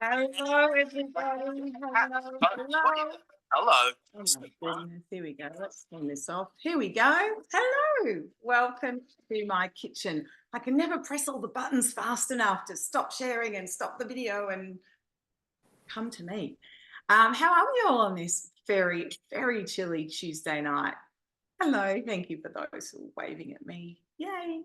Hello, everybody. Hello, hello. Hello. Oh my goodness. Here we go. Let's turn this off. Here we go. Hello. Welcome to my kitchen. I can never press all the buttons fast enough to stop sharing and stop the video and come to me. How are we all on this very, very chilly Tuesday night? Hello. Thank you for those who are waving at me. Yay.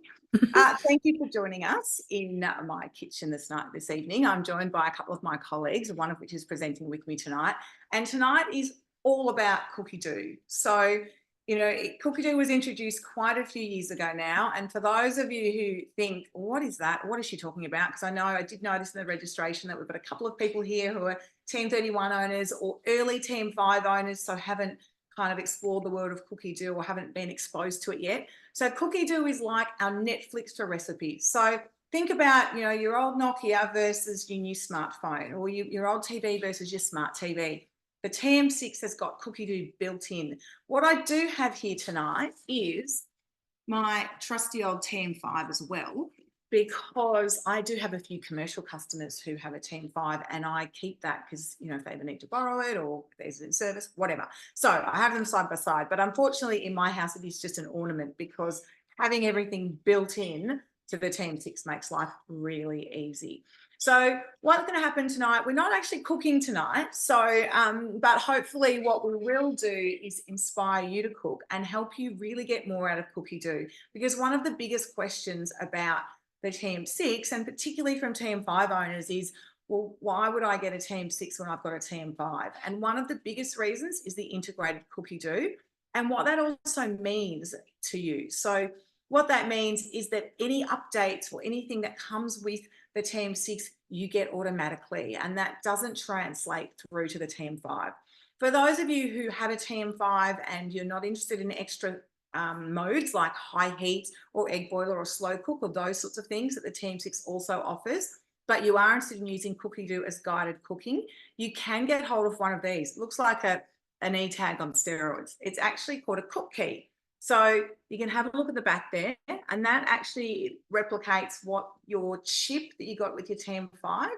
Thank you for joining us in my kitchen this evening. I'm joined by a couple of my colleagues, one of which is presenting with me tonight. And tonight is all about Cookidoo. So, Cookidoo was introduced quite a few years ago now. And for those of you who think, what is that? What is she talking about? Because I know I did notice in the registration that we've got a couple of people here who are Team 31 owners or early Team 5 owners, so haven't kind of explored the world of Cookidoo or haven't been exposed to it yet. So Cookidoo is like our Netflix for recipes. So think about, your old Nokia versus your new smartphone, or your old TV versus your smart TV. The TM6 has got Cookidoo built in. What I do have here tonight is my trusty old TM5 as well, because I do have a few commercial customers who have a TM5, and I keep that because, if they ever need to borrow it or if there's in service, whatever. So I have them side by side, but unfortunately in my house, it is just an ornament because having everything built in to the TM6 makes life really easy. So what's going to happen tonight, we're not actually cooking tonight. So, but hopefully what we will do is inspire you to cook and help you really get more out of Cookidoo. Because one of the biggest questions about the TM6, and particularly from TM5 owners, is, well, why would I get a TM6 when I've got a TM5? And one of the biggest reasons is the integrated Cookidoo and what that also means to you. So what that means is that any updates or anything that comes with the TM6, you get automatically, and that doesn't translate through to the TM5. For those of you who have a TM5 and you're not interested in extra modes like high heat or egg boiler or slow cook or those sorts of things that the TM6 also offers, but you are interested in using Cookidoo as guided cooking, you can get hold of one of these. It looks like an e-tag on steroids. It's actually called a cook key. So you can have a look at the back there, and that actually replicates what your chip that you got with your TM5,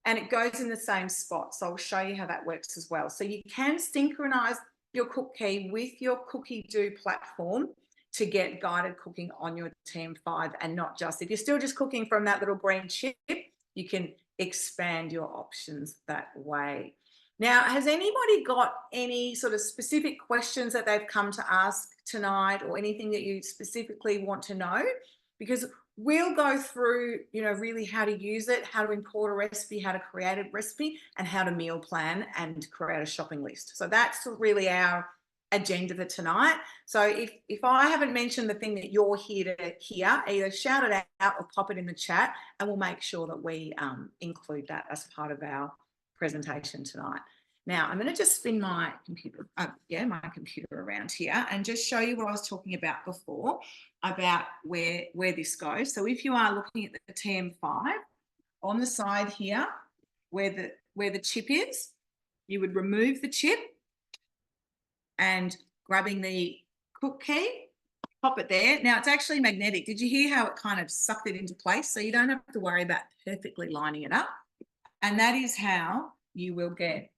and it goes in the same spot. So I'll show you how that works as well. So you can synchronize your cook key with your Cookidoo platform to get guided cooking on your TM5, and not just, if you're still just cooking from that little green chip, you can expand your options that way. Now, has anybody got any sort of specific questions that they've come to ask tonight, or anything that you specifically want to know? Because we'll go through, really how to use it, how to import a recipe, how to create a recipe, and how to meal plan and create a shopping list. So that's really our agenda for tonight. So if I haven't mentioned the thing that you're here to hear, either shout it out or pop it in the chat, and we'll make sure that we include that as part of our presentation tonight. Now I'm going to just spin my computer, around here and just show you what I was talking about before about where this goes. So if you are looking at the TM5 on the side here, where the chip is, you would remove the chip and grabbing the cook key, pop it there. Now it's actually magnetic. Did you hear how it kind of sucked it into place? So you don't have to worry about perfectly lining it up. And that is how you will get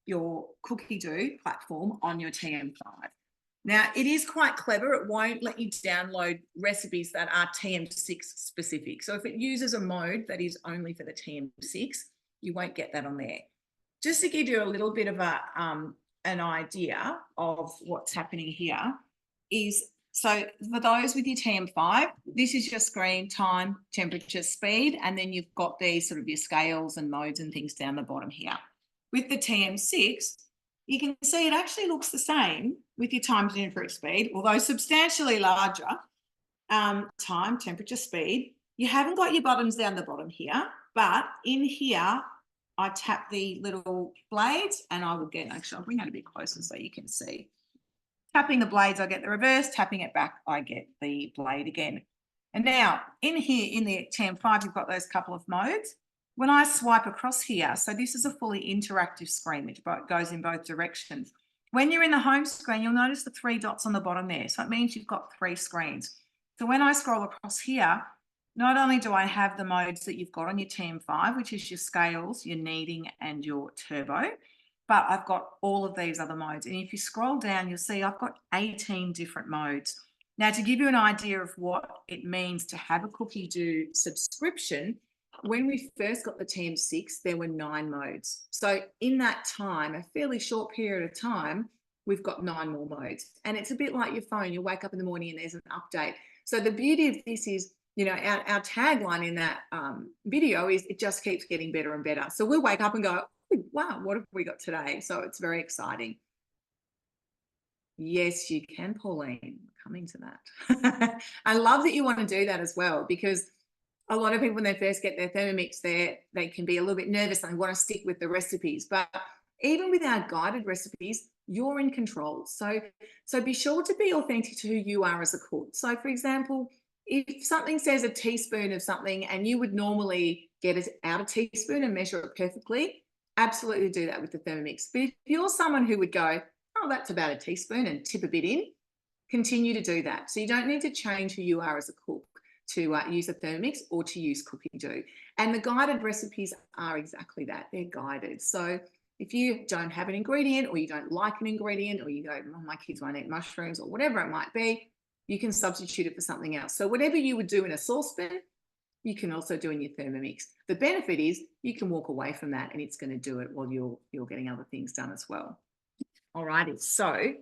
your Cookidoo platform on your TM5. Now, it is quite clever. It won't let you download recipes that are TM6 specific. So if it uses a mode that is only for the TM6, you won't get that on there. Just to give you a little bit of an idea of what's happening here is, so for those with your TM5, this is your screen, time, temperature, speed, and then you've got these sort of your scales and modes and things down the bottom here. With the TM6, you can see it actually looks the same with your time, temperature, speed, although substantially larger. Time, temperature, speed. You haven't got your buttons down the bottom here, but in here, I tap the little blades and I will get, actually I'll bring that a bit closer so you can see. Tapping the blades, I get the reverse. Tapping it back, I get the blade again. And now in here, in the TM5, you've got those couple of modes. When I swipe across here, so this is a fully interactive screen which goes in both directions. When you're in the home screen, you'll notice the 3 dots on the bottom there. So it means you've got 3 screens. So when I scroll across here, not only do I have the modes that you've got on your TM5, which is your scales, your kneading and your turbo, but I've got all of these other modes. And if you scroll down, you'll see I've got 18 different modes. Now, to give you an idea of what it means to have a Cookidoo subscription, when we first got the TM6, there were 9 modes. So in that time, a fairly short period of time, we've got 9 more modes. And it's a bit like your phone. You wake up in the morning and there's an update. So the beauty of this is, you know, our tagline in that video is it just keeps getting better and better. So we'll wake up and go, oh, wow, what have we got today? So it's very exciting. Yes, you can, Pauline. Coming to that. I love that you want to do that as well, because a lot of people, when they first get their Thermomix, they can be a little bit nervous and want to stick with the recipes. But even with our guided recipes, you're in control. So be sure to be authentic to who you are as a cook. So, for example, if something says a teaspoon of something and you would normally get it out a teaspoon and measure it perfectly, absolutely do that with the Thermomix. But if you're someone who would go, oh, that's about a teaspoon, and tip a bit in, continue to do that. So you don't need to change who you are as a cook to use a Thermomix or to use Cookidoo. And the guided recipes are exactly that. They're guided. So if you don't have an ingredient, or you don't like an ingredient, or you go, oh, my kids won't eat mushrooms, or whatever it might be, you can substitute it for something else. So whatever you would do in a saucepan, you can also do in your Thermomix. The benefit is you can walk away from that and it's going to do it while you're getting other things done as well. All righty. So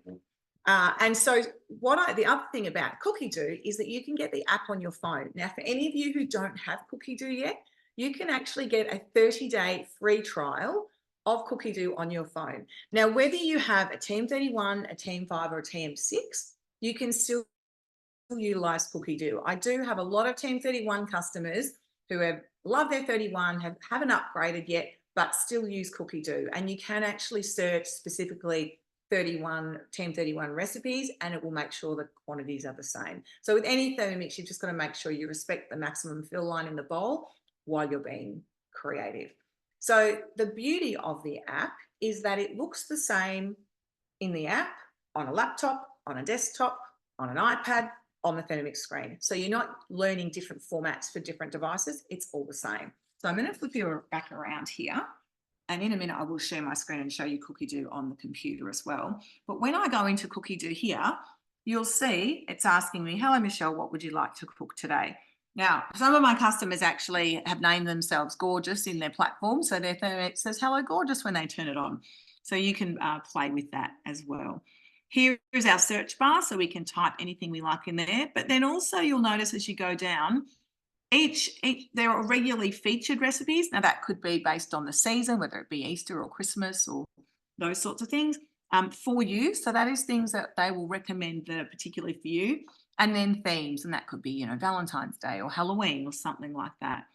the other thing about Cookidoo is that you can get the app on your phone. Now, for any of you who don't have Cookidoo yet, you can actually get a 30-day free trial of Cookidoo on your phone. Now, whether you have a TM31, a TM5 or a TM6, you can still utilize Cookidoo. I do have a lot of TM31 customers who have loved their 31, haven't upgraded yet, but still use Cookidoo. And you can actually search specifically TM31 recipes, and it will make sure the quantities are the same. So with any Thermomix, you've just got to make sure you respect the maximum fill line in the bowl while you're being creative. So the beauty of the app is that it looks the same in the app, on a laptop, on a desktop, on an iPad, on the Thermomix screen. So you're not learning different formats for different devices. It's all the same. So I'm going to flip you back around here. And in a minute, I will share my screen and show you Cookidoo on the computer as well. But when I go into Cookidoo here, you'll see it's asking me, hello, Michelle, what would you like to cook today? Now, some of my customers actually have named themselves Gorgeous in their platform. So their Thermomix says, hello, Gorgeous, when they turn it on. So you can play with that as well. Here is our search bar, so we can type anything we like in there. But then also you'll notice as you go down, there are regularly featured recipes. Now that could be based on the season, whether it be Easter or Christmas or those sorts of things for you. So that is things that they will recommend that are particularly for you. And then themes, and that could be, you know, Valentine's Day or Halloween or something like that.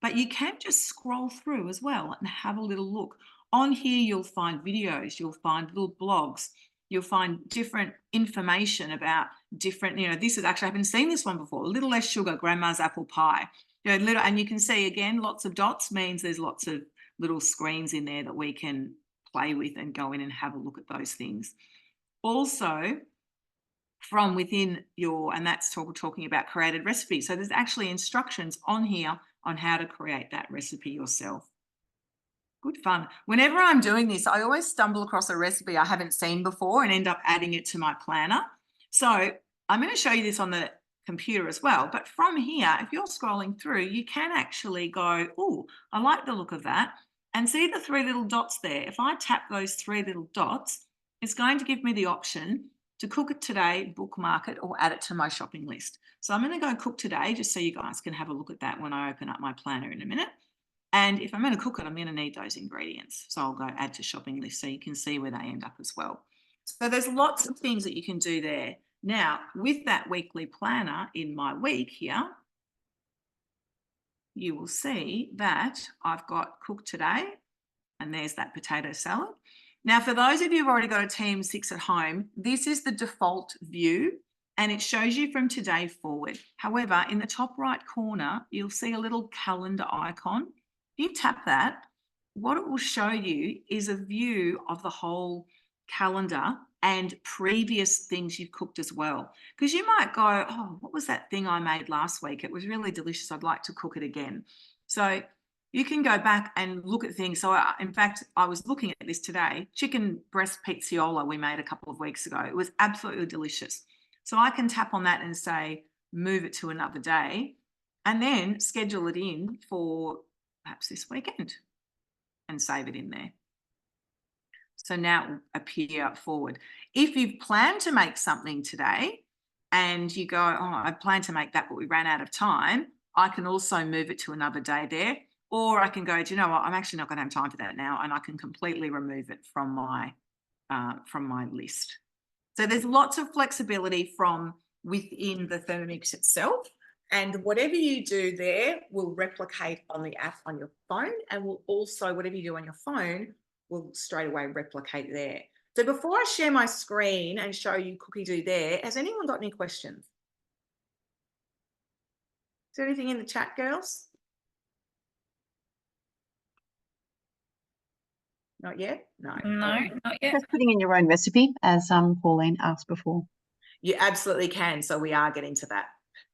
But you can just scroll through as well and have a little look. On here, you'll find videos, you'll find little blogs, you'll find different information about different, you know, this is actually, I haven't seen this one before, a little less sugar, grandma's apple pie. You know, and you can see again, lots of dots means there's lots of little screens in there that we can play with and go in and have a look at those things. Also, from within and that's talking about created recipes. So there's actually instructions on here on how to create that recipe yourself. Good fun. Whenever I'm doing this, I always stumble across a recipe I haven't seen before and end up adding it to my planner. So I'm going to show you this on the computer as well. But from here, if you're scrolling through, you can actually go, oh, I like the look of that. And see the 3 little dots there. If I tap those 3 little dots, it's going to give me the option to cook it today, bookmark it, or add it to my shopping list. So I'm going to go cook today, just so you guys can have a look at that when I open up my planner in a minute. And if I'm going to cook it, I'm going to need those ingredients. So I'll go add to shopping list so you can see where they end up as well. So there's lots of things that you can do there. Now, with that weekly planner in my week here, you will see that I've got cook today, and there's that potato salad. Now, for those of you who've already got a TM6 at home, this is the default view, and it shows you from today forward. However, in the top right corner, you'll see a little calendar icon. If you tap that, what it will show you is a view of the whole calendar and previous things you've cooked as well. Because you might go, oh, what was that thing I made last week? It was really delicious. I'd like to cook it again. So you can go back and look at things. So in fact, I was looking at this today, chicken breast pizzola we made a couple of weeks ago. It was absolutely delicious. So I can tap on that and say, move it to another day, and then schedule it in for perhaps this weekend and save it in there. So now it will appear forward. If you've planned to make something today and you go, oh, I plan to make that, but we ran out of time, I can also move it to another day there. Or I can go, do you know what, I'm actually not going to have time for that now, and I can completely remove it from my list. So there's lots of flexibility from within the Thermomix itself, and whatever you do there will replicate on the app on your phone, and will also, whatever you do on your phone, will straight away replicate there. So before I share my screen and show you Cookidoo there, has anyone got any questions? Is there anything in the chat, girls? Not yet? No. No, not yet. Just putting in your own recipe, as Pauline asked before. You absolutely can. So we are getting to that.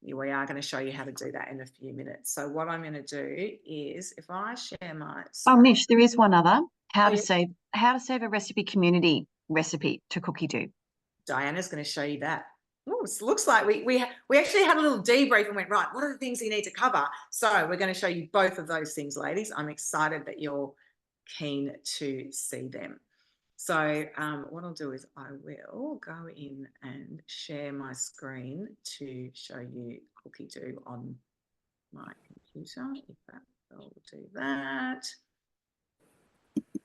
We are going to show you how to do that in a few minutes. So what I'm going to do is, if I share my screen. Oh, Mish, there is one other. How to save a recipe community recipe to Cookidoo. Diana's going to show you that. Ooh, it looks like we actually had a little debrief and went, right, what are the things you need to cover? So we're going to show you both of those things, ladies. I'm excited that you're keen to see them. So what I'll do is I will go in and share my screen to show you Cookidoo on my computer. If that will do that.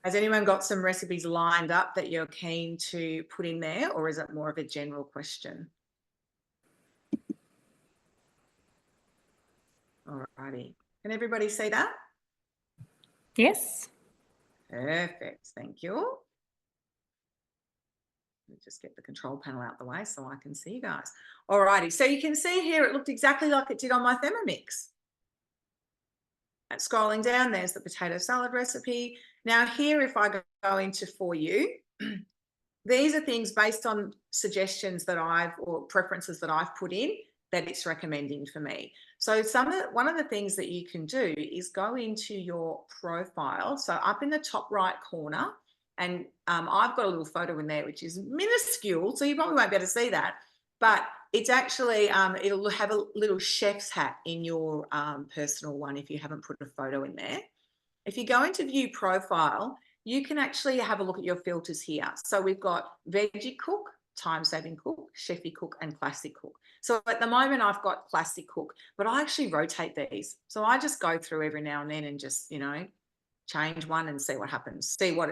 Has anyone got some recipes lined up that you're keen to put in there, or is it more of a general question? All righty. Can everybody see that? Yes. Perfect. Thank you. Let me just get the control panel out the way so I can see you guys. All righty. So you can see here it looked exactly like it did on my Thermomix. And scrolling down, there's the potato salad recipe. Now here, if I go into For You, these are things based on suggestions that or preferences that I've put in that it's recommending for me. So one of the things that you can do is go into your profile. So up in the top right corner, and I've got a little photo in there, which is minuscule, so you probably won't be able to see that, but it's actually, it'll have a little chef's hat in your personal one if you haven't put a photo in there. If you go into View Profile, you can actually have a look at your filters here. So we've got Veggie Cook, Time Saving Cook, Chefy Cook, and Classic Cook. So at the moment I've got Classic Cook, but I actually rotate these. So I just go through every now and then and just, you know, change one and see what happens, see what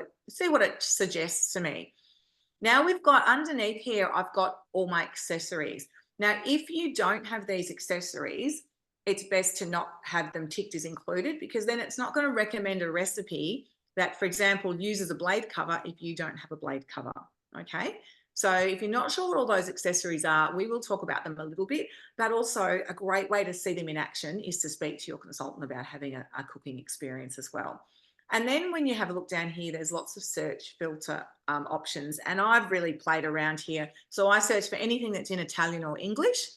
it suggests to me. Now we've got underneath here, I've got all my accessories. Now, if you don't have these accessories, it's best to not have them ticked as included, because then it's not going to recommend a recipe that, for example, uses a blade cover if you don't have a blade cover. Okay. So if you're not sure what all those accessories are, we will talk about them a little bit, but also a great way to see them in action is to speak to your consultant about having a cooking experience as well. And then when you have a look down here, there's lots of search filter options. And I've really played around here. So I search for anything that's in Italian or English.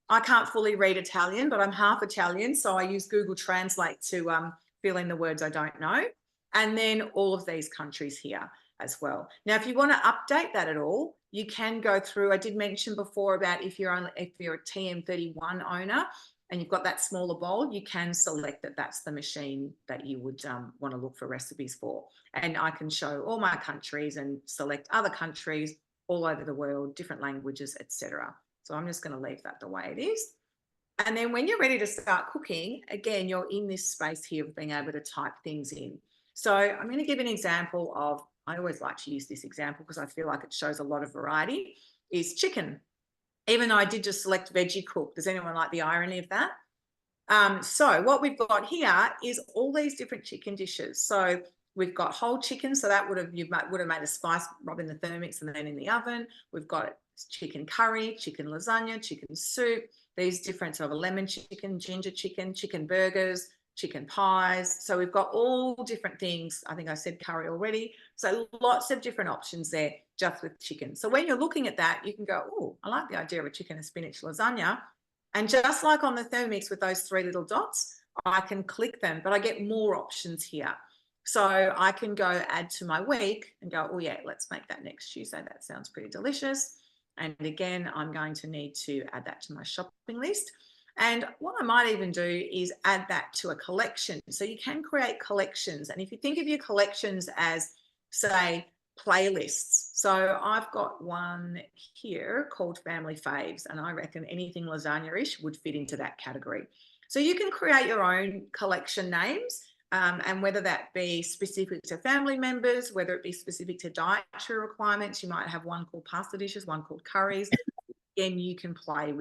I can't fully read Italian, but I'm half Italian. So I use Google Translate to fill in the words I don't know. And then all of these countries here as well. Now, if you want to update that at all, you can go through. I did mention before about if you're a TM31 owner, and you've got that smaller bowl, you can select that that's the machine that you would want to look for recipes for. And I can show all my countries and select other countries all over the world, different languages, etc. So I'm just going to leave that the way it is. And then when you're ready to start cooking, again, you're in this space here of being able to type things in. So I'm going to give an example of, I always like to use this example because I feel like it shows a lot of variety, is chicken. Even though I did just select Veggie Cook. Does anyone like the irony of that? So what we've got here is all these different chicken dishes. So we've got whole chicken. So that would have made a spice rub in the Thermomix and then in the oven. We've got chicken curry, chicken lasagna, chicken soup, these different sort of lemon chicken, ginger chicken, chicken burgers, chicken pies. So we've got all different things. I think I said curry already. So lots of different options there just with chicken. So when you're looking at that, you can go, oh, I like the idea of a chicken and spinach lasagna. And just like on the Thermomix with those 3 little dots, I can click them, but I get more options here. So I can go add to my week and go, oh yeah, let's make that next Tuesday. That sounds pretty delicious. And again, I'm going to need to add that to my shopping list. And what I might even do is add that to a collection. So you can create collections. And if you think of your collections as, say, playlists. So I've got one here called Family Faves, and I reckon anything lasagna-ish would fit into that category. So you can create your own collection names, and whether that be specific to family members, whether it be specific to dietary requirements, you might have one called pasta dishes, one called curries. Again, you can play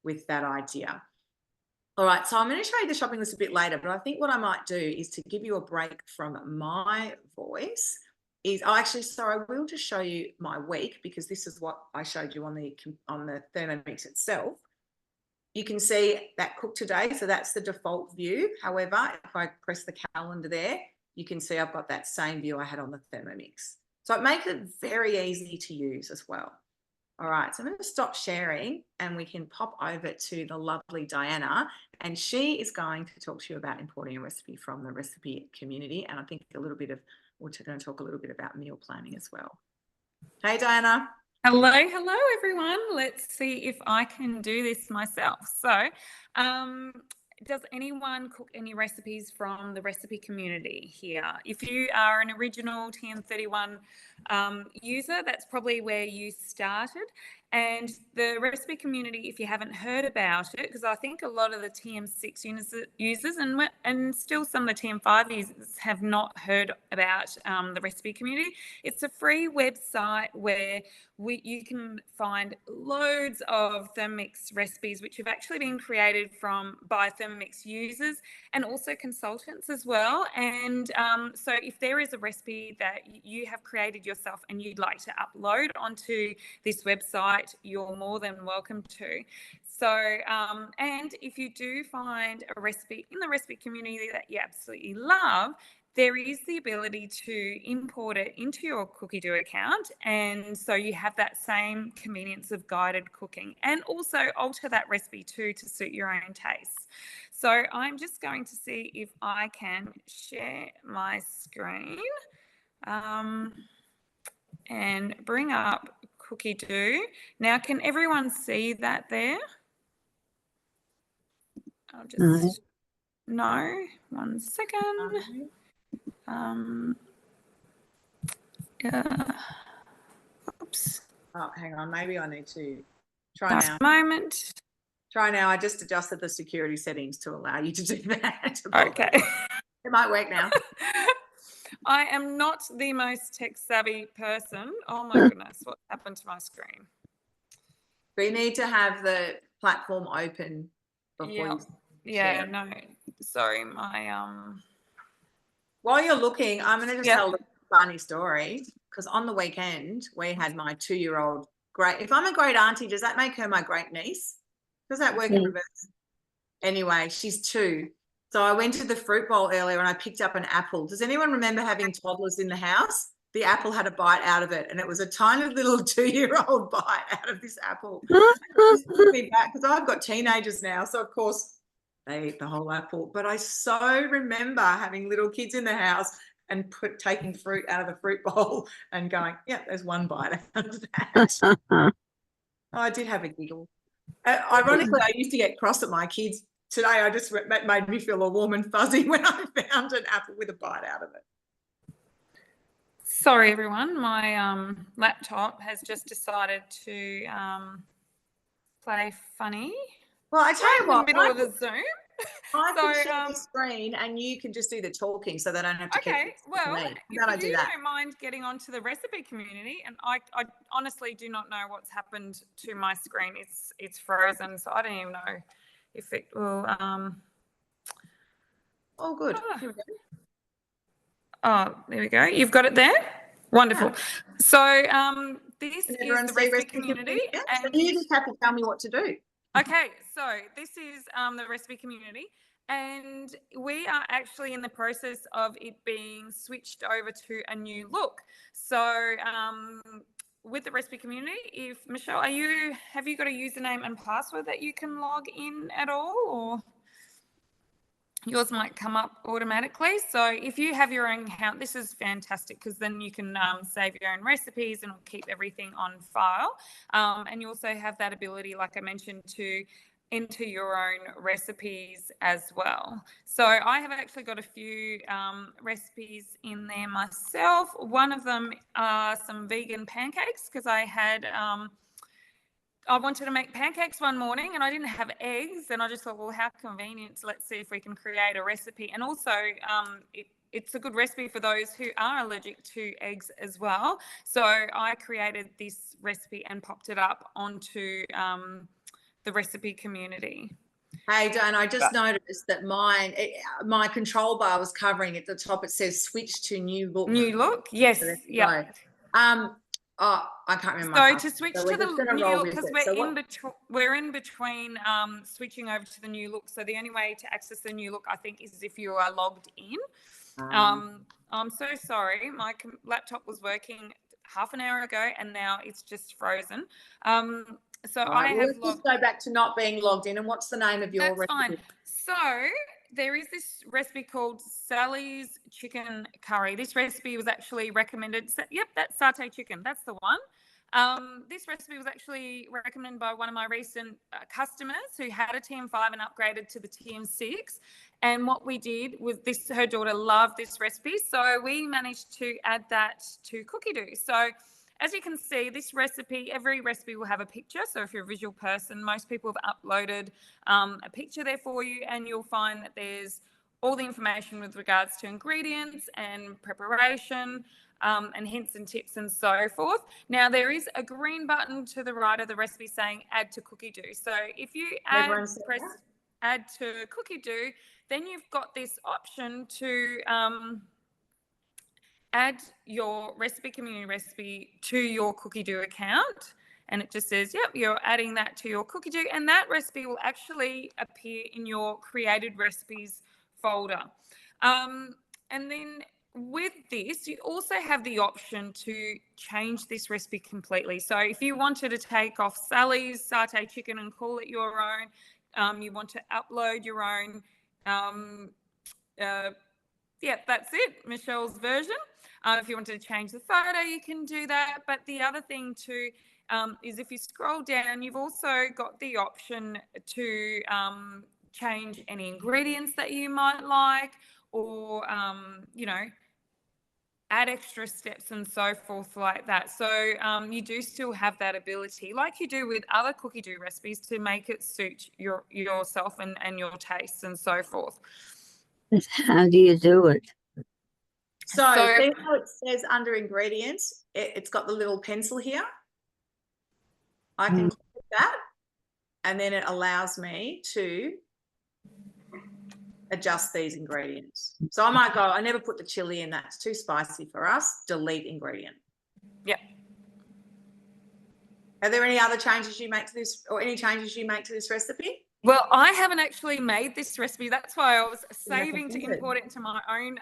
with that idea. All right, so I'm going to show you the shopping list a bit later, but I think what I might do is to give you a break from my voice is, I will just show you my week, because this is what I showed you on the Thermomix itself. You can see that cook today, so that's the default view. However, if I press the calendar there, you can see I've got that same view I had on the Thermomix. So it makes it very easy to use as well. All right, so I'm going to stop sharing and we can pop over to the lovely Diana, and she is going to talk to you about importing a recipe from the recipe community, and I think we're going to talk a little bit about meal planning as well. Hey, Diana. Hello, everyone. Let's see if I can do this myself. So, does anyone cook any recipes from the recipe community here? If you are an original TM31 user, that's probably where you started. And the recipe community, if you haven't heard about it, because I think a lot of the TM6 users and still some of the TM5 users have not heard about the recipe community. It's a free website where you can find loads of Thermomix recipes which have actually been created by Thermomix users and also consultants as well. And so if there is a recipe that you have created yourself and you'd like to upload onto this website, you're more than welcome to. So, and if you do find a recipe in the recipe community that you absolutely love, there is the ability to import it into your Cookidoo account, and so you have that same convenience of guided cooking, and also alter that recipe too to suit your own tastes. So I'm just going to see if I can share my screen and bring up Cookidoo. Now, can everyone see that there? I'll just, no, 1 second. Oops. Oh, hang on. Maybe I need to try Last now. Moment. Try now. I just adjusted the security settings to allow you to do that. Okay. It might work now. I am not the most tech savvy person. Oh my goodness, what happened to my screen? We need to have the platform open before you share. No. Sorry, my While you're looking, I'm going to just tell a funny story, because on the weekend we had my 2-year-old if I'm a great auntie, does that make her my great niece? Does that work in reverse? Anyway, she's 2. So I went to the fruit bowl earlier and I picked up an apple. Does anyone remember having toddlers in the house? The apple had a bite out of it, and it was a tiny little 2-year-old bite out of this apple. It took me back, because I've got teenagers now, so of course they eat the whole apple. But I so remember having little kids in the house and taking fruit out of the fruit bowl and going, yeah, there's one bite out of that. I did have a giggle. Ironically, I used to get cross at my kids. Today, I just made me feel all warm and fuzzy when I found an apple with a bite out of it. Sorry, everyone. My laptop has just decided to play funny. Well, I tell you what, in the middle of the Zoom. I can share the screen and you can just do the talking, so that I don't have to keep well, if you don't mind getting onto the recipe community, and I honestly do not know what's happened to my screen. It's frozen, so I don't even know if it will Oh, good. Here we go. Oh, there we go. You've got it there? Wonderful. Yeah. So this is the recipe community. And so you just have to tell me what to do. Okay, so this is the recipe community. and we are actually in the process of it being switched over to a new look. So with the recipe community, if Michelle, have you got a username and password that you can log in at all, or yours might come up automatically? So if you have your own account, this is fantastic, because then you can save your own recipes and keep everything on file. And you also have that ability, like I mentioned, to enter your own recipes as well. So I have actually got a few recipes in there myself. One of them are some vegan pancakes, because I wanted to make pancakes one morning and I didn't have eggs, and I just thought, well, how convenient. Let's see if we can create a recipe. And also it's a good recipe for those who are allergic to eggs as well. So I created this recipe and popped it up onto the recipe community. Hey, Dan, I just noticed that my control bar was covering at the top. It says switch to new look. New look, yes, So yeah. I can't remember. So to switch to the new look, because we're in between switching over to the new look. So the only way to access the new look, I think, is if you are logged in. I'm so sorry. My laptop was working half an hour ago and now it's just frozen. So let's just go back to not being logged in. And what's the name of your recipe? Fine. So there is this recipe called Sally's Chicken Curry. This recipe was actually recommended. Yep, that's satay chicken. That's the one. This recipe was actually recommended by one of my recent customers who had a TM5 and upgraded to the TM6. And what we did was her daughter loved this recipe. So we managed to add that to Cookidoo. So as you can see, this recipe, every recipe will have a picture. So if you're a visual person, most people have uploaded a picture there for you, and you'll find that there's all the information with regards to ingredients and preparation, and hints and tips and so forth. Now, there is a green button to the right of the recipe saying add to Cookidoo. So if you press add to Cookidoo, then you've got this option to add your recipe community recipe to your Cookidoo account. And it just says, yep, you're adding that to your Cookidoo, and that recipe will actually appear in your created recipes folder. And then with this, you also have the option to change this recipe completely. So if you wanted to take off Sally's satay chicken and call it your own, you want to upload your own, yeah, that's it, Michelle's version. If you wanted to change the photo, you can do that. But the other thing too is if you scroll down, you've also got the option to change any ingredients that you might like, or, add extra steps and so forth like that. So you do still have that ability, like you do with other Cookidoo recipes, to make it suit yourself and your tastes and so forth. How do you do it? So see how it says under ingredients, it's got the little pencil here. I can click that, and then it allows me to adjust these ingredients. So I might go, I never put the chili in, that's too spicy for us. Delete ingredient. Yep. Are there any other changes you make to this, or any changes you make to this recipe? Well, I haven't actually made this recipe. That's why I was saving to import it into my own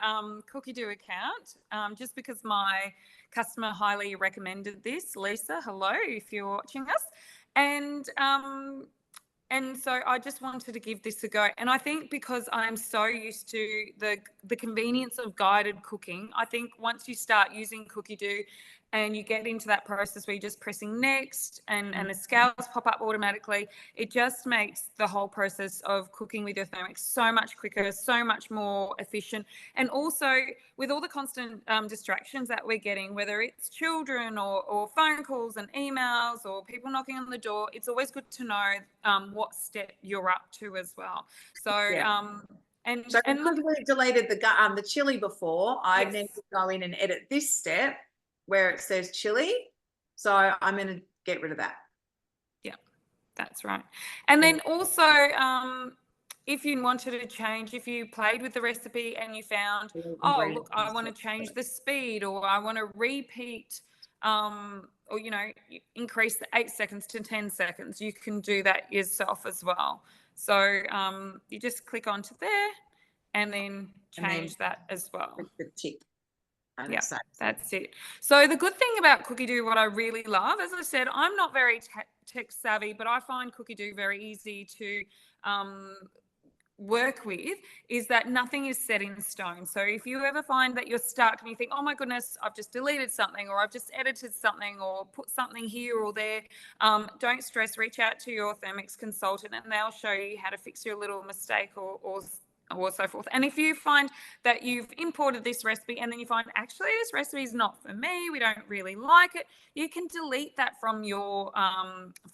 Cookidoo account, just because my customer highly recommended this. Lisa, hello, if you're watching us. And so I just wanted to give this a go. And I think because I'm so used to the convenience of guided cooking, I think once you start using Cookidoo and you get into that process where you're just pressing next and the scales pop up automatically, it just makes the whole process of cooking with your thermix so much quicker, so much more efficient. And also with all the constant distractions that we're getting, whether it's children or phone calls and emails or people knocking on the door, it's always good to know what step you're up to as well. So because we deleted the chili before, I need to go in and edit this step where it says chili. So I'm going to get rid of that. Yeah, that's right. And then also, if you wanted to change, if you played with the recipe and you found, oh, look, I want to change the speed, or I want to repeat, or, increase the 8 seconds to 10 seconds, you can do that yourself as well. So you just click onto there and then change that as well. Click the tick. And Yeah, it saves it. that's it. So the good thing about Cookidoo, what I really love, as I said, I'm not very tech savvy, but I find Cookidoo very easy to work with, is that nothing is set in stone. So if you ever find that you're stuck and you think, oh my goodness, I've just deleted something, or I've just edited something, or put something here or there, don't stress, reach out to your Thermix consultant and they'll show you how to fix your little mistake or so forth. And if you find that you've imported this recipe and then you find actually this recipe is not for me, we don't really like it, you can delete that from your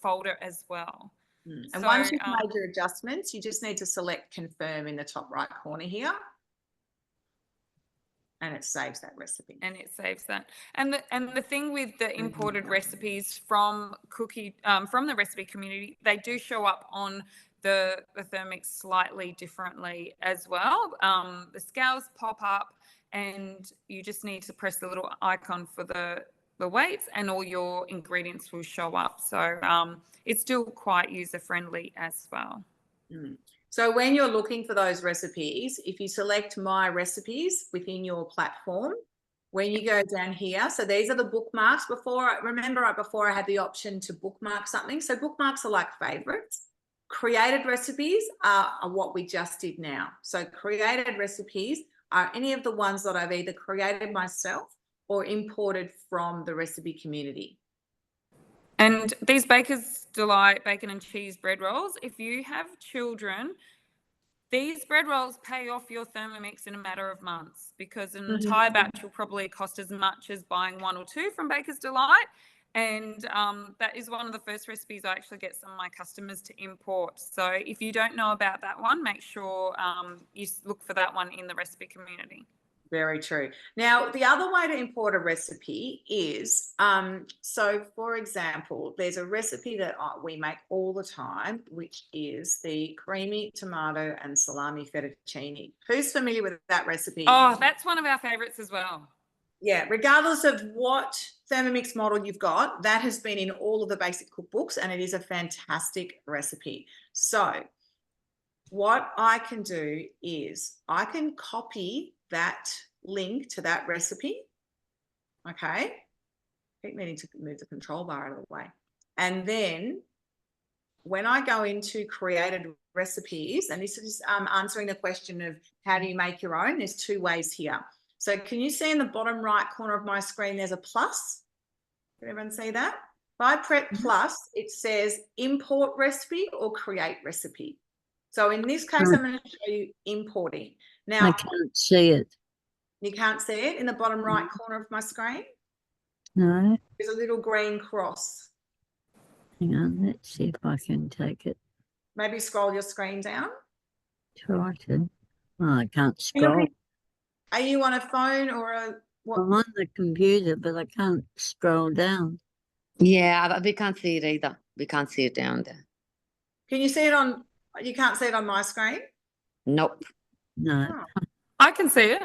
folder as well. And So, once you've made your adjustments, you just need to select confirm in the top right corner here. And it saves that recipe. And it saves that. And the thing with the imported recipes from from the recipe community, they do show up on the Thermix slightly differently as well. The scales pop up and you just need to press the little icon for the weights and all your ingredients will show up. So it's still quite user-friendly as well. So when you're looking for those recipes, if you select my recipes within your platform, when you go down here, so these are the bookmarks. Before I had the option to bookmark something. So bookmarks are like favorites. Created recipes are what we just did now. So created recipes are any of the ones that I've either created myself or imported from the recipe community. And these Baker's Delight bacon and cheese bread rolls, if you have children, these bread rolls pay off your Thermomix in a matter of months, because an entire batch will probably cost as much as buying 1 or 2 from Baker's Delight. And that is one of the first recipes I actually get some of my customers to import. So if you don't know about that one, make sure you look for that one in the recipe community. Very true. Now, the other way to import a recipe is, so for example, there's a recipe that we make all the time, which is the creamy tomato and salami fettuccine. Who's familiar with that recipe? Oh, that's one of our favorites as well. Yeah, regardless of what Thermomix model you've got, that has been in all of the basic cookbooks and it is a fantastic recipe. So what I can do is I can copy that link to that recipe. Okay. Keep needing to move the control bar out of the way. And then when I go into created recipes, and this is answering the question of how do you make your own, there's 2 ways here. So can you see in the bottom right corner of my screen, there's a plus? Can everyone see that? If I press plus, it says import recipe or create recipe. So in this case, I'm going to show you importing. Now, I can't see it. You can't see it in the bottom right corner of my screen? No. There's a little green cross. Hang on, let's see if I can take it. Maybe scroll your screen down. Try to. Oh, I can't scroll. Are you on a phone or a what? I'm on the computer, but I can't scroll down. Yeah, we can't see it either. We can't see it down there. Can you see it on, you can't see it on my screen? Nope. No. Oh. I can see it.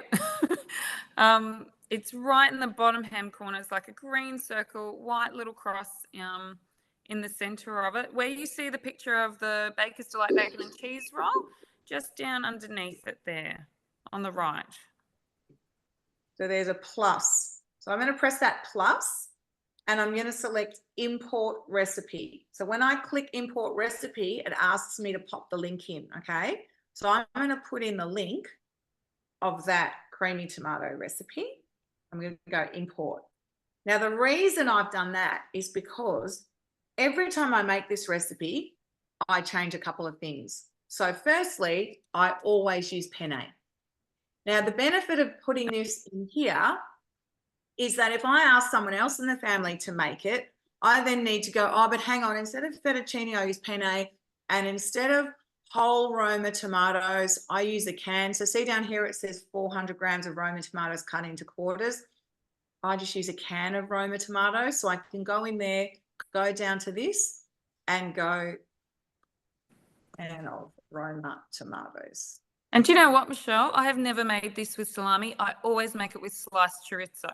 It's right in the bottom hand corner. It's like a green circle, white little cross in the center of it. Where you see the picture of the Baker's Delight bacon and cheese roll, just down underneath it there on the right. So there's a plus. So I'm going to press that plus and I'm going to select import recipe. So when I click import recipe, it asks me to pop the link in. Okay. So I'm going to put in the link of that creamy tomato recipe. I'm going to go import. Now, the reason I've done that is because every time I make this recipe, I change a couple of things. So firstly, I always use penne. Now, the benefit of putting this in here is that if I ask someone else in the family to make it, I then need to go, oh, but hang on, instead of fettuccine, I use penne, and instead of whole Roma tomatoes, I use a can. So see down here, it says 400 grams of Roma tomatoes cut into quarters. I just use a can of Roma tomatoes. So I can go in there, go down to this and go can of Roma tomatoes. And do you know what, Michelle? I have never made this with salami. I always make it with sliced chorizo.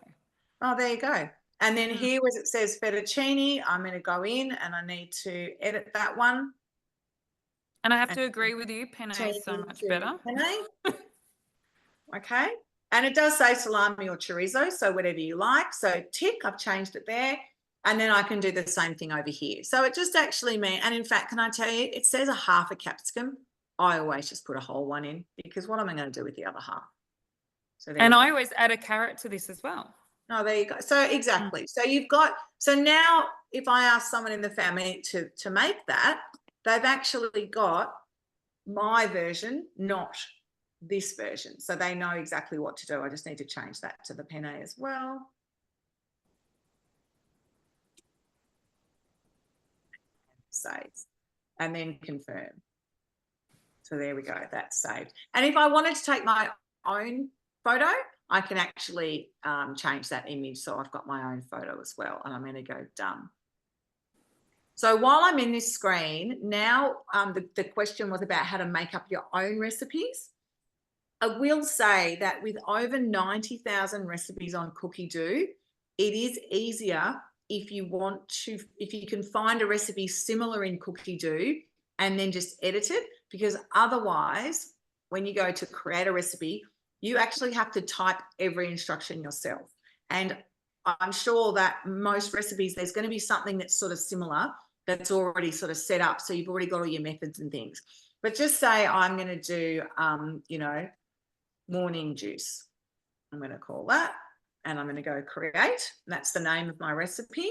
Oh, there you go. And then here, as it says fettuccine, I'm going to go in and I need to edit that one. And I have to agree with you, penne change is so much to better. penne. Okay. And it does say salami or chorizo, so whatever you like. So tick, I've changed it there. And then I can do the same thing over here. So it just actually means, and in fact, can I tell you, it says a half a capsicum. I always just put a whole one in because what am I going to do with the other half? So And I always add a carrot to this as well. Oh, there you go. So exactly. So you've got, so now if I ask someone in the family to make that, they've actually got my version, not this version. So they know exactly what to do. I just need to change that to the penne as well. Save. And then confirm. So there we go. That's saved. And if I wanted to take my own photo, I can actually change that image. So I've got my own photo as well. And I'm going to go done. So while I'm in this screen, now the question was about how to make up your own recipes. I will say that with over 90,000 recipes on Cookidoo, it is easier if you want to, if you can find a recipe similar in Cookidoo and then just edit it, because otherwise, when you go to create a recipe, you actually have to type every instruction yourself. And I'm sure that most recipes, there's going to be something that's sort of similar that's already sort of set up. So you've already got all your methods and things. But just say I'm going to do, you know, morning juice. I'm going to call that, and I'm going to go create. That's the name of my recipe.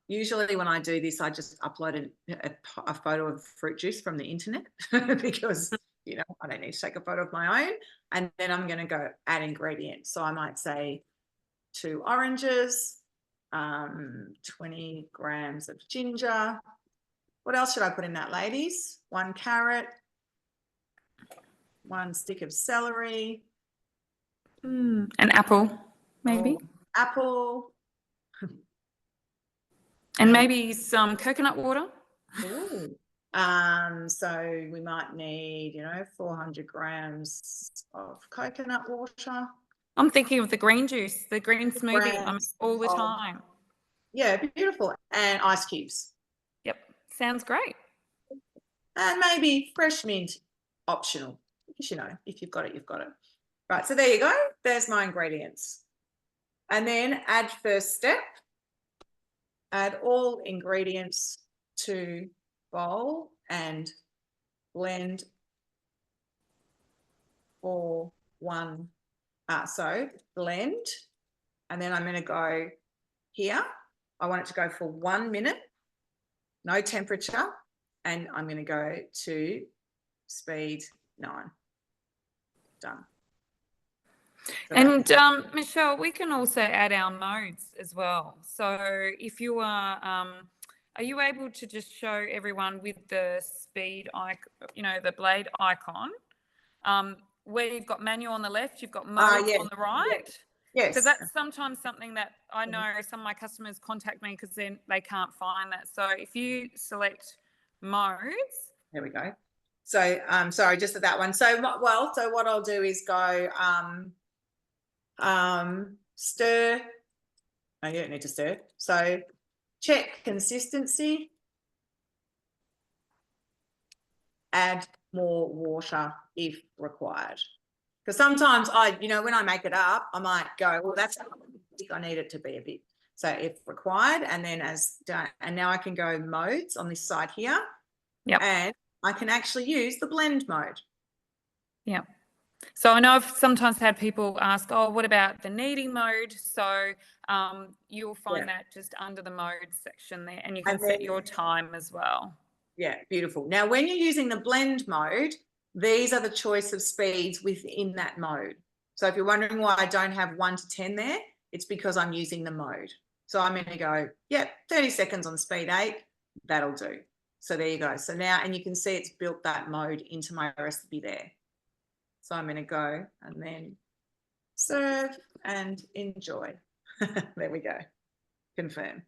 Usually when I do this, I just upload a photo of fruit juice from the internet because, you know, I don't need to take a photo of my own. And then I'm going to go add ingredients. So I might say 2 oranges, 20 grams of ginger. What else should I put in that, ladies? 1 carrot, 1 stick of celery. An apple, maybe. Oh, apple. And maybe some coconut water. Ooh. So we might need, you know, 400 grams of coconut water. I'm thinking of the green juice, the green smoothie. I'm all the time. Yeah, beautiful. And ice cubes. Yep, sounds great. And maybe fresh mint, optional. Because, you know, if you've got it, you've got it. Right, so there you go. There's my ingredients. And then add first step. Add all ingredients to bowl and blend for one. So blend, and then I'm going to go here. I want it to go for 1 minute, no temperature, and I'm going to go to speed 9. Done. So and Michelle, we can also add our modes as well. So if you are you able to just show everyone with the speed icon, you know, the blade icon, where you've got manual on the left, you've got modes on the right? Yes. Because that's sometimes something that I know some of my customers contact me because then they can't find that. So if you select modes. There we go. So sorry, just at that one. So what I'll do is go stir. Oh, you don't need to stir. So check consistency. Add more water if required. Because sometimes you know, when I make it up, I might go, well, that's, I need it to be a bit. So if required, and then and now I can go modes on this side here. Yep. And I can actually use the blend mode. Yeah. So I know I've sometimes had people ask, oh, what about the kneading mode? So you'll find that just under the mode section there, and you can set your time as well. Yeah, beautiful. Now, when you're using the blend mode, these are the choice of speeds within that mode. So if you're wondering why I don't have 1 to 10 there, it's because I'm using the mode. So I'm going to go, 30 seconds on speed 8, that'll do. So there you go. So now, and you can see it's built that mode into my recipe there. So I'm going to go and then serve and enjoy. There we go. Confirm.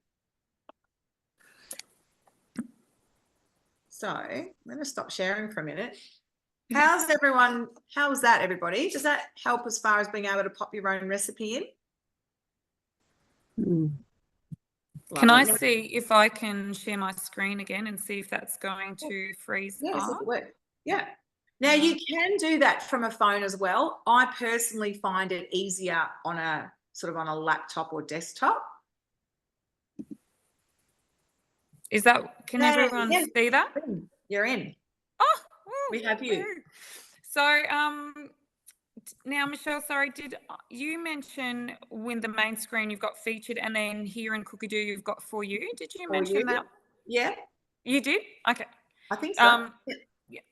So I'm going to stop sharing for a minute. How's that, everybody? Does that help as far as being able to pop your own recipe in? Can I Lovely. see if I can share my screen again and see if that's going to freeze Yes, up? it works. Yeah. Now you can do that from a phone as well. I personally find it easier on a laptop or desktop. Is that, can Yeah, everyone yeah. see that? You're in. Oh, We have you. woo. So, now, Michelle, sorry, did you mention when the main screen you've got featured and then here in Cookidoo you've got for you? Did you For mention you? that? Yeah, You did? Okay. I think so.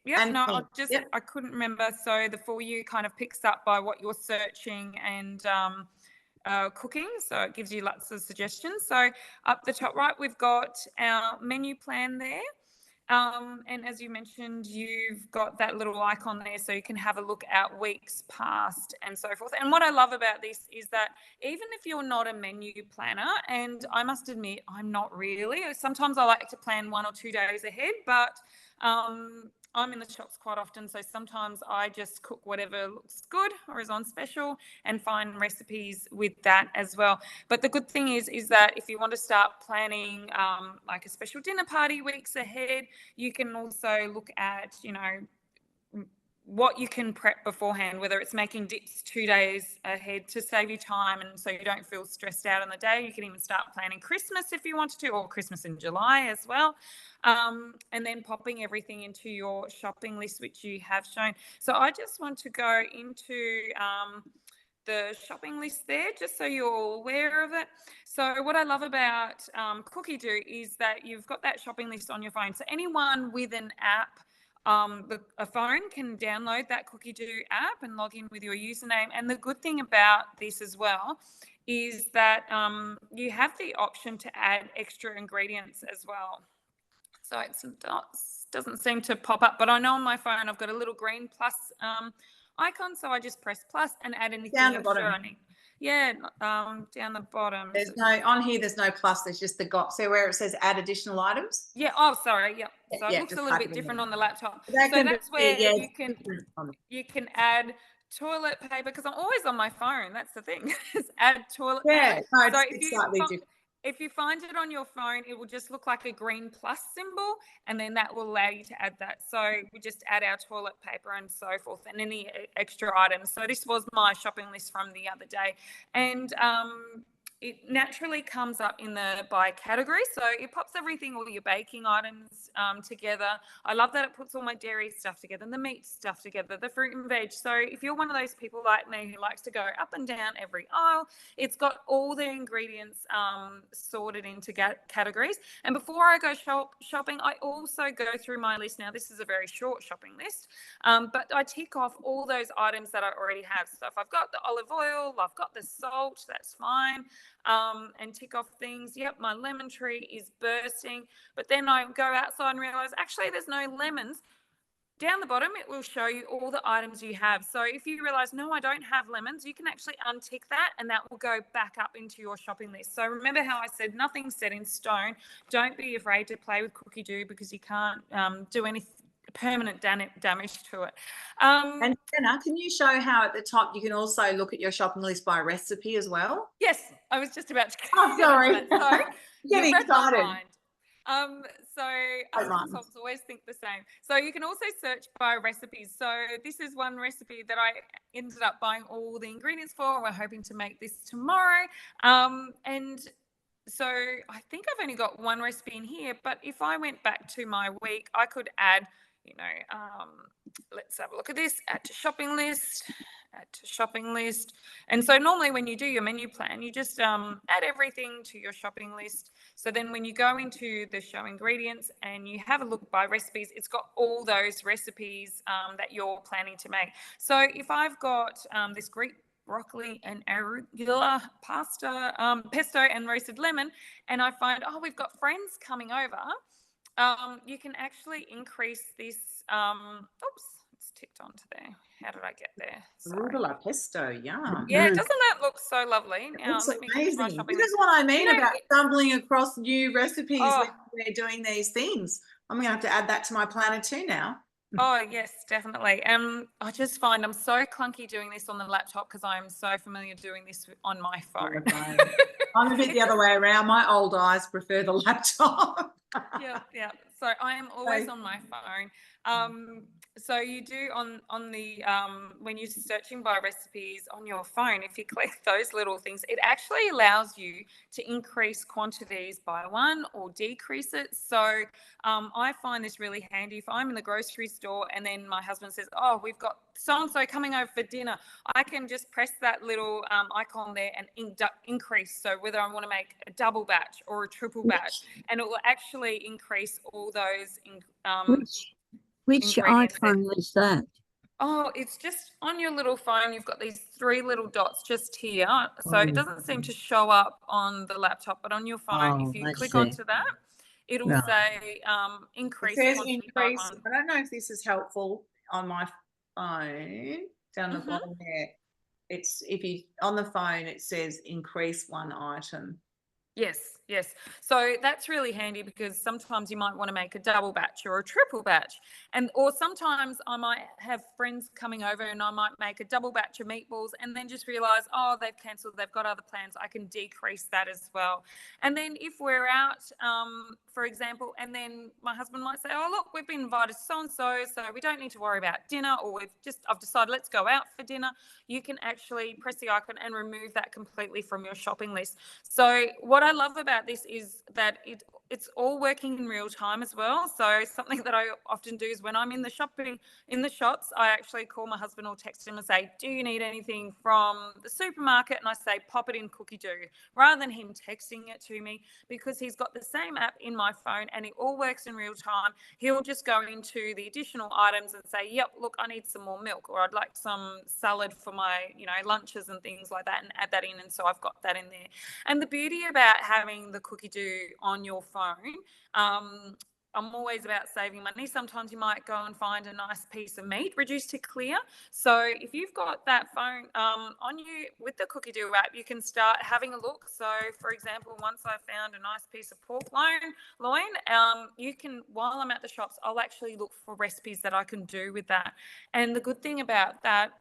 Yeah, And no, yep. I couldn't remember. So the for you kind of picks up by what you're searching and cooking. So it gives you lots of suggestions. So up the top right, we've got our menu plan there. And as you mentioned, you've got that little icon there so you can have a look at weeks past and so forth. And what I love about this is that even if you're not a menu planner, and I must admit, I'm not really, sometimes I like to plan 1 or 2 days ahead, but I'm in the shops quite often, so sometimes I just cook whatever looks good or is on special and find recipes with that as well. But the good thing is that if you want to start planning like a special dinner party weeks ahead, you can also look at, you know, what you can prep beforehand, whether it's making dips 2 days ahead to save you time and so you don't feel stressed out on the day. You can even start planning Christmas if you wanted to, or Christmas in July as well. And then popping everything into your shopping list, which you have shown. So I just want to go into the shopping list there, just so you're all aware of it. So what I love about Cookidoo is that you've got that shopping list on your phone. So anyone with an app, a phone can download that Cookidoo app and log in with your username. And the good thing about this as well is that you have the option to add extra ingredients as well. So it doesn't seem to pop up, but I know on my phone I've got a little green plus icon, so I just press plus and add anything Down the extra bottom. I need. Yeah, down the bottom. There's no, on here, there's no plus, there's just the got. So where it says add additional items. Yeah, oh, sorry, yep. So Yeah, it looks a just little type bit it in different there. on the laptop. That So can that's be, where yeah, you can add toilet paper, because I'm always on my phone. That's the thing. Is add toilet yeah, paper. no, So it's slightly different. if you find it on your phone, it will just look like a green plus symbol, and then that will allow you to add that. So we just add our toilet paper and so forth, and any extra items. So this was my shopping list from the other day, and it naturally comes up in the by category. So it pops everything, all your baking items together. I love that it puts all my dairy stuff together and the meat stuff together, the fruit and veg. So if you're one of those people like me who likes to go up and down every aisle, it's got all the ingredients sorted into categories. And before I go shopping, I also go through my list. Now, this is a very short shopping list, but I tick off all those items that I already have. So if I've got the olive oil, I've got the salt, that's fine. And tick off things. Yep, my lemon tree is bursting. But then I go outside and realize, actually, there's no lemons. Down the bottom, it will show you all the items you have. So if you realize, no, I don't have lemons, you can actually untick that and that will go back up into your shopping list. So remember how I said nothing's set in stone. Don't be afraid to play with Cookidoo because you can't do any permanent damage to it. And Jenna, can you show how at the top you can also look at your shopping list by recipe as well? Yes, I was just about to. Oh, sorry. So you Getting read my excited. mind. So us consultants always think the same. So you can also search by recipes. So this is one recipe that I ended up buying all the ingredients for. We're hoping to make this tomorrow. And so I think I've only got one recipe in here, but if I went back to my week, I could add, you know, let's have a look at this, add to shopping list. And so normally when you do your menu plan, you just add everything to your shopping list. So then when you go into the show ingredients and you have a look by recipes, it's got all those recipes that you're planning to make. So if I've got this Greek broccoli and arugula pasta, pesto and roasted lemon, and I find, oh, we've got friends coming over, you can actually increase this, oops, it's ticked onto there. How did I get there? Sorry. Arugula pesto, yum. Yeah, doesn't that look so lovely? Now, It's let me get to my amazing. shopping This is list. what I mean You know, about stumbling across new recipes Oh. when we're doing these things. I'm going to have to add that to my planner too now. Oh, yes, definitely. I just find I'm so clunky doing this on the laptop because I'm so familiar doing this on my phone. I'm a bit the other way around. My old eyes prefer the laptop. Yeah. So I am always on my phone. So you do on the when you're searching by recipes on your phone, if you click those little things, it actually allows you to increase quantities by one or decrease it. So I find this really handy if I'm in the grocery store and then my husband says, "Oh, we've got so and so coming over for dinner." I can just press that little icon there and increase. So whether I want to make a double batch or a triple batch, and it will actually increase all those Which ingredients. icon was that? Oh, it's just on your little phone. You've got these three little dots just here. So it doesn't seem to show up on the laptop, but on your phone, if you I click see. onto that, it'll Right. say It increase says quantity by increase. one. I don't know if this is helpful on my phone. Down the bottom there, it's if you on the phone it says increase one item. Yes. So that's really handy because sometimes you might want to make a double batch or a triple batch. Or sometimes I might have friends coming over and I might make a double batch of meatballs and then just realize, oh, they've cancelled, they've got other plans. I can decrease that as well. And then if we're out, for example, and then my husband might say, oh, look, we've been invited so and so we don't need to worry about dinner, or I've decided let's go out for dinner. You can actually press the icon and remove that completely from your shopping list. So what I love about this is that it's all working in real time as well. So something that I often do is when I'm in the shops, I actually call my husband or text him and say, do you need anything from the supermarket? And I say, pop it in Cookidoo, rather than him texting it to me, because he's got the same app in my phone and it all works in real time. He'll just go into the additional items and say, yep, look, I need some more milk, or I'd like some salad for my, lunches and things like that, and add that in. And so I've got that in there. And the beauty about having the Cookidoo on your phone, I'm always about saving money. Sometimes you might go and find a nice piece of meat reduced to clear. So if you've got that phone on you with the Cookidoo app, you can start having a look. So for example, once I found a nice piece of pork loin, you can, while I'm at the shops, I'll actually look for recipes that I can do with that. And the good thing about that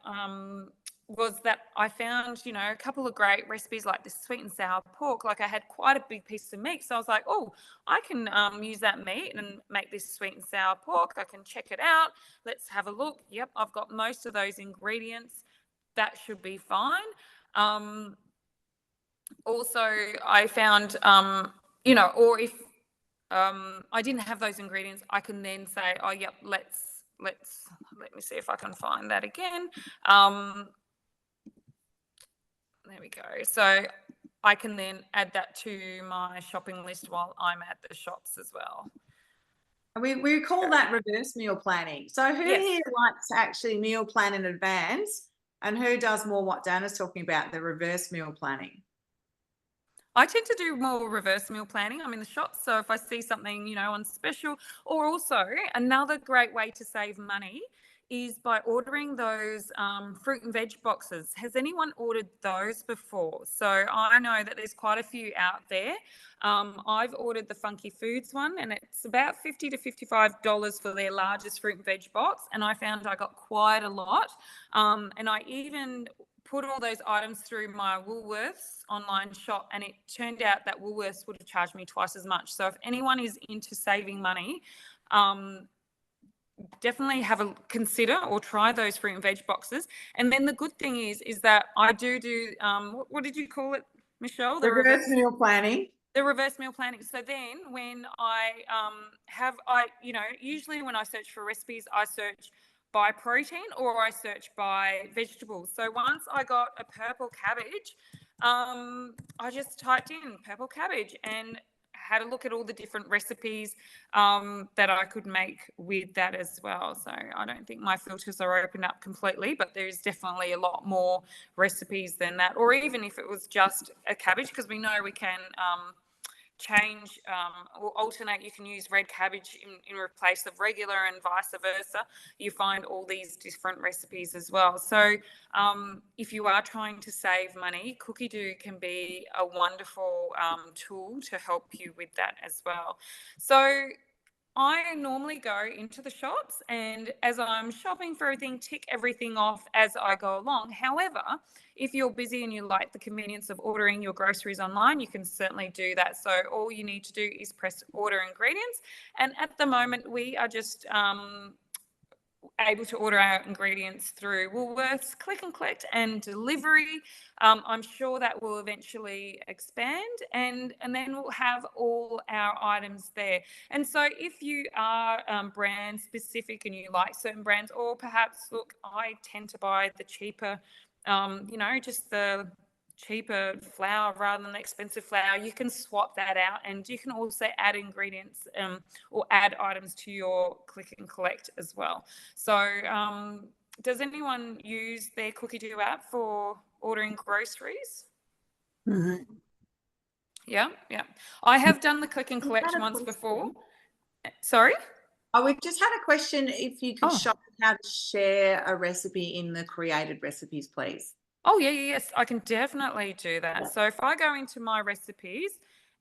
was that I found, a couple of great recipes like this sweet and sour pork. Like I had quite a big piece of meat. So I was like, oh, I can use that meat and make this sweet and sour pork. I can check it out. Let's have a look. Yep, I've got most of those ingredients. That should be fine. Also, I found, or if I didn't have those ingredients, I can then say, oh, yep, let me see if I can find that again. There we go. So I can then add that to my shopping list while I'm at the shops as well. We call that reverse meal planning. So who Yes. here likes to actually meal plan in advance, and who does more what Dana's talking about, the reverse meal planning? I tend to do more reverse meal planning. I'm in the shops, so if I see something, on special, or also another great way to save money is by ordering those fruit and veg boxes. Has anyone ordered those before? So I know that there's quite a few out there. I've ordered the Funky Foods one, and it's about $50 to $55 for their largest fruit and veg box, and I found I got quite a lot. And I even put all those items through my Woolworths online shop, and it turned out that Woolworths would have charged me twice as much. So if anyone is into saving money, definitely consider or try those fruit and veg boxes. And then the good thing is that I do what did you call it, Michelle? The reverse meal planning. The reverse meal planning. So then when I usually when I search for recipes, I search by protein or I search by vegetables. So once I got a purple cabbage, I just typed in purple cabbage and had a look at all the different recipes that I could make with that as well. So I don't think my filters are opened up completely, but there's definitely a lot more recipes than that. Or even if it was just a cabbage, because we know we can change or alternate. You can use red cabbage in replace of regular and vice versa. You find all these different recipes as well. So if you are trying to save money, Cookidoo can be a wonderful tool to help you with that as well. So I normally go into the shops, and as I'm shopping for everything, tick everything off as I go along. However, if you're busy and you like the convenience of ordering your groceries online, you can certainly do that. So all you need to do is press order ingredients. And at the moment, we are just able to order our ingredients through Woolworths, click and collect, and delivery. I'm sure that will eventually expand, and then we'll have all our items there. And so if you are brand specific and you like certain brands, or perhaps, look, I tend to buy the cheaper, just the cheaper flour rather than the expensive flour, you can swap that out, and you can also add ingredients or add items to your click and collect as well. So does anyone use their Cookidoo app for ordering groceries? Right. Yeah. I have done the click and collect once before. Sorry? Oh, we've just had a question if you could Oh. show how to share a recipe in the created recipes, please. Oh, yes, I can definitely do that. So if I go into my recipes,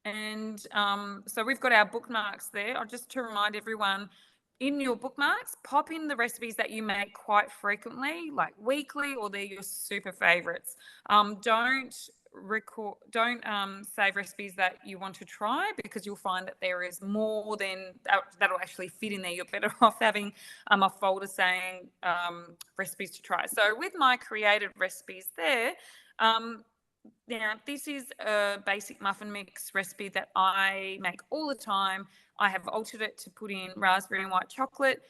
and so we've got our bookmarks there. Just to remind everyone, in your bookmarks, pop in the recipes that you make quite frequently, like weekly, or they're your super favorites. Don't save recipes that you want to try, because you'll find that there is more than that'll actually fit in there. You're better off having a folder saying recipes to try. So with my created recipes there, now this is a basic muffin mix recipe that I make all the time. I have altered it to put in raspberry and white chocolate,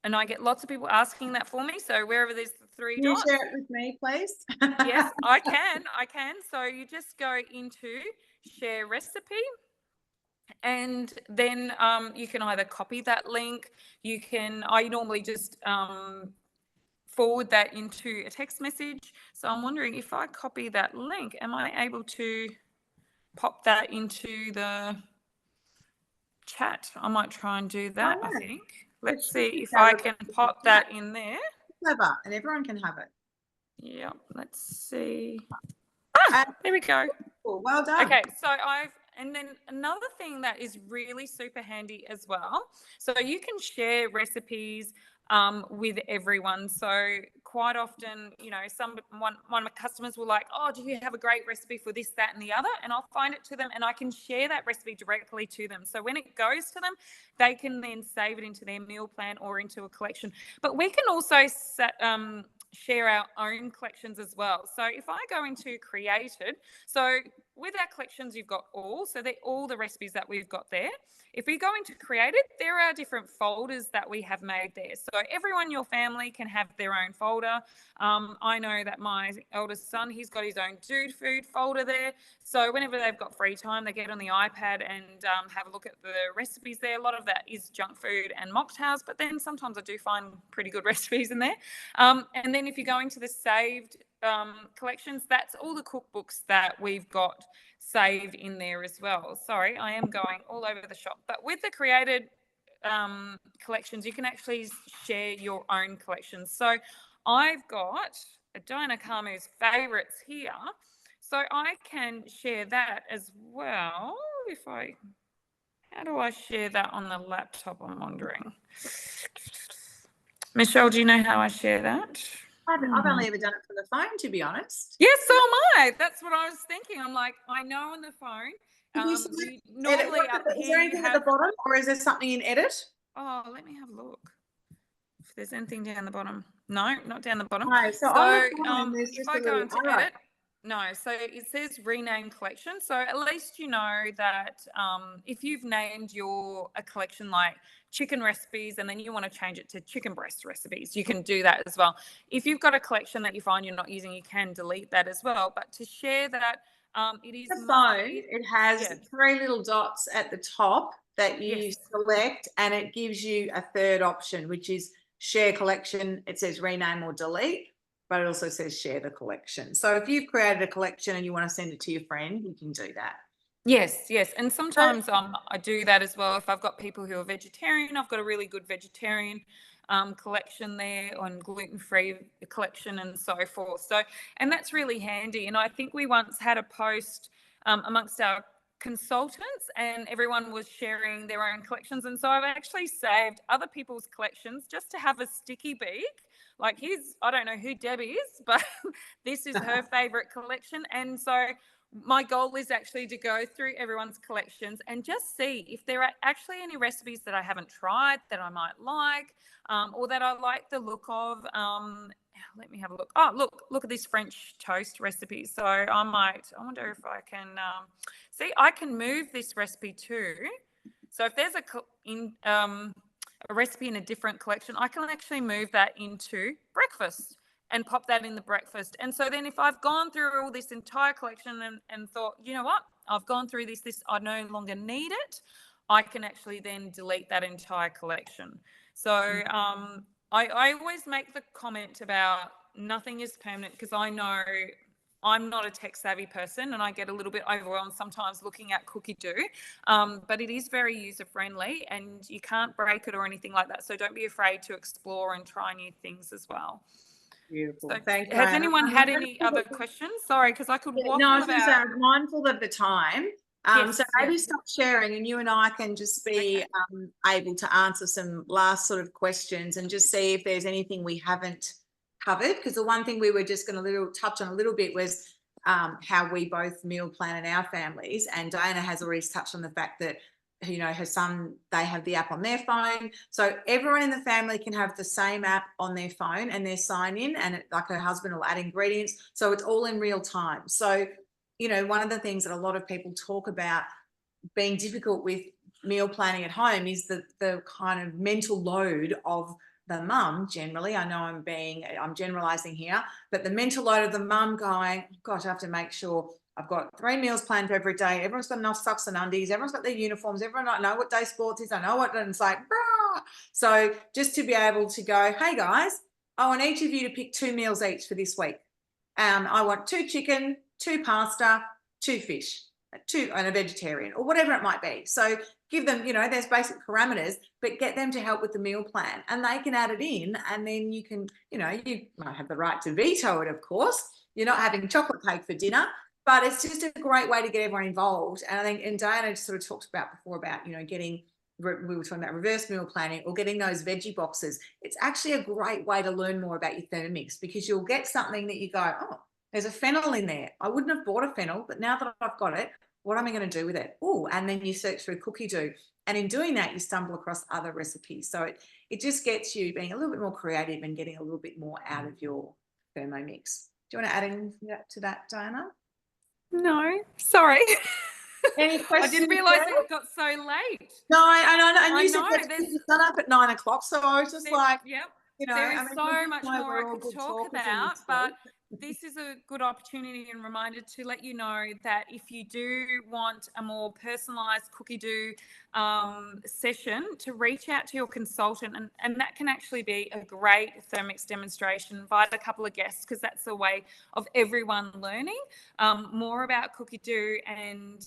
and I get lots of people asking that for me. So wherever there's the three Can you dots, share it with me, please? yes, I can. So you just go into share recipe, and then you can either copy that link. I normally just forward that into a text message. So I'm wondering, if I copy that link, am I able to pop that into the chat? I might try and do that, I think. Let's see if I can pop that in there. Clever, and everyone can have it. Yeah, let's see. And There we go. cool, well done. Okay, so and then another thing that is really super handy as well. So you can share recipes with everyone. So quite often, one of my customers will like, oh, do you have a great recipe for this, that, and the other? And I'll find it to them, and I can share that recipe directly to them. So when it goes to them, they can then save it into their meal plan or into a collection. But we can also share our own collections as well. So if I go into created, so with our collections, you've got so they're all the recipes that we've got there. If we go into created, there are different folders that we have made there. So everyone in your family can have their own folder. I know that my eldest son, he's got his own dude food folder there. So whenever they've got free time, they get on the iPad and have a look at the recipes there. A lot of that is junk food and mocktails, but then sometimes I do find pretty good recipes in there. And then if you go into the saved collections, that's all the cookbooks that we've got saved in there as well. Sorry, I am going all over the shop. But with the created collections, you can actually share your own collections. So I've got Adina Kamu's favorites here. So I can share that as well. How do I share that on the laptop, I'm wondering? Michelle, do you know how I share that? I've only ever done it from the phone, to be honest. Yes, so am I. That's what I was thinking. I'm like, I know on the phone. Normally up here, is there anything at the bottom, or is there something in edit? Oh, let me have a look. If there's anything down the bottom. No, not down the bottom. No, so if I go into edit, no, so it says rename collection. So at least you know that if you've named a collection like chicken recipes, and then you want to change it to chicken breast recipes, you can do that as well. If you've got a collection that you find you're not using, you can delete that as well. But to share that, it is the phone. It has 3 little dots at the top that you select, and it gives you a third option, which is share collection. It says rename or delete, but it also says share the collection. So if you've created a collection and you want to send it to your friend, you can do that. Yes. And sometimes I do that as well. If I've got people who are vegetarian, I've got a really good vegetarian collection there, on gluten-free collection and so forth. So, and that's really handy. And I think we once had a post amongst our consultants, and everyone was sharing their own collections. And so I've actually saved other people's collections just to have a sticky beak. Like, I don't know who Debbie is, but this is her favorite collection. And so my goal is actually to go through everyone's collections and just see if there are actually any recipes that I haven't tried that I might like, or that I like the look of. Let me have a look. Oh, look at this French toast recipe. So I wonder if I can see. I can move this recipe too. So if there's a recipe in a different collection, I can actually move that into breakfast and pop that in the breakfast. And so then if I've gone through all this entire collection and thought, you know what, I've gone through this, I no longer need it, I can actually then delete that entire collection. So I always make the comment about nothing is permanent, because I know I'm not a tech savvy person and I get a little bit overwhelmed sometimes looking at Cookidoo, but it is very user friendly and you can't break it or anything like that. So don't be afraid to explore and try new things as well. Beautiful. So Thanks, has Diana. anyone had any other questions? Sorry, because I could waffle No, I was going to say, about. I'm mindful of the time. Yes, So maybe yes. stop sharing and you and I can just be able to answer some last sort of questions and just see if there's anything we haven't covered. Because the one thing we were just going to touch on a little bit was how we both meal plan in our families. And Diana has already touched on the fact that, you know, her son, they have the app on their phone. So everyone in the family can have the same app on their phone and their sign in, and like her husband will add ingredients. So it's all in real time. So, you know, one of the things that a lot of people talk about being difficult with meal planning at home is the kind of mental load of the mum generally. I know I'm generalizing here, but the mental load of the mum going, gosh, I have to make sure I've got 3 meals planned for every day. Everyone's got enough socks and undies. Everyone's got their uniforms. Everyone I know what day sports is. I know what, and it's like, brah. So just to be able to go, hey guys, I want each of you to pick 2 meals each for this week. I want 2 chicken, 2 pasta, 2 fish, 2 and a vegetarian, or whatever it might be. So give them, you know, there's basic parameters, but get them to help with the meal plan, and they can add it in, and then you can, you know, you might have the right to veto it, of course. You're not having chocolate cake for dinner, but it's just a great way to get everyone involved. And I think, and Diana just sort of talked about before about, you know, we were talking about reverse meal planning or getting those veggie boxes. It's actually a great way to learn more about your thermomix, because you'll get something that you go, oh, there's a fennel in there. I wouldn't have bought a fennel, but now that I've got it, what am I going to do with it? Oh, and then you search through Cookidoo. And in doing that, you stumble across other recipes. So it just gets you being a little bit more creative and getting a little bit more out of your Thermomix. Do you want to add anything to that, Diana? No, sorry. Any questions? I didn't realise it got so late. No, I I said know, it's done up at 9 o'clock, so I was just like, yep. you know, There is I mean, so much know more we're I all could good talk talkers in about, this but group. this is a good opportunity and reminder to let you know that if you do want a more personalised Cookidoo session, to reach out to your consultant, and that can actually be a great Thermix demonstration. Invite a couple of guests, because that's a way of everyone learning more about Cookidoo, and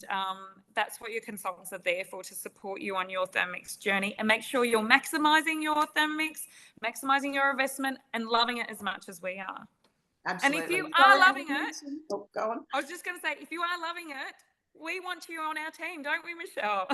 that's what your consultants are there for, to support you on your Thermix journey and make sure you're maximising your Thermix, maximising your investment, and loving it as much as we are. Absolutely. And if you are loving it, go on. I was just going to say, if you are loving it, we want you on our team, don't we, Michelle?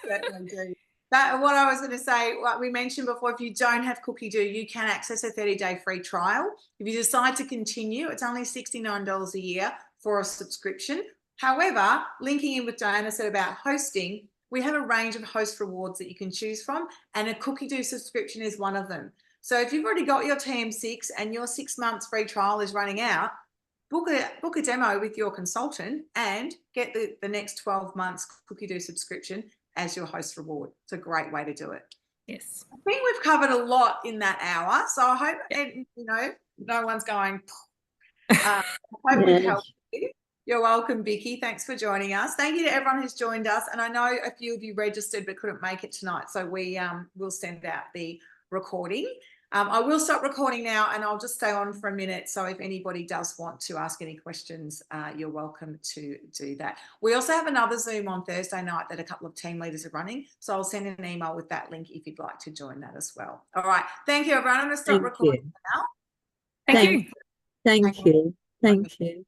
Certainly do. What I was going to say, like we mentioned before, if you don't have Cookidoo, you can access a 30-day free trial. If you decide to continue, it's only $69 a year for a subscription. However, linking in with Diana said about hosting, we have a range of host rewards that you can choose from, and a Cookidoo subscription is one of them. So if you've already got your TM6 and your 6 months free trial is running out, book a demo with your consultant and get the next 12 months Cookidoo subscription as your host reward. It's a great way to do it. Yes. I think we've covered a lot in that hour, so I hope you know, no one's going. I hope we've helped you. You're welcome, Vicky. Thanks for joining us. Thank you to everyone who's joined us. And I know a few of you registered but couldn't make it tonight, so we will send out the recording. I will stop recording now, and I'll just stay on for a minute. So if anybody does want to ask any questions, you're welcome to do that. We also have another Zoom on Thursday night that a couple of team leaders are running. So I'll send an email with that link if you'd like to join that as well. All right. Thank you, everyone. I'm going to stop recording now. Thank you. Thank you. Thank you.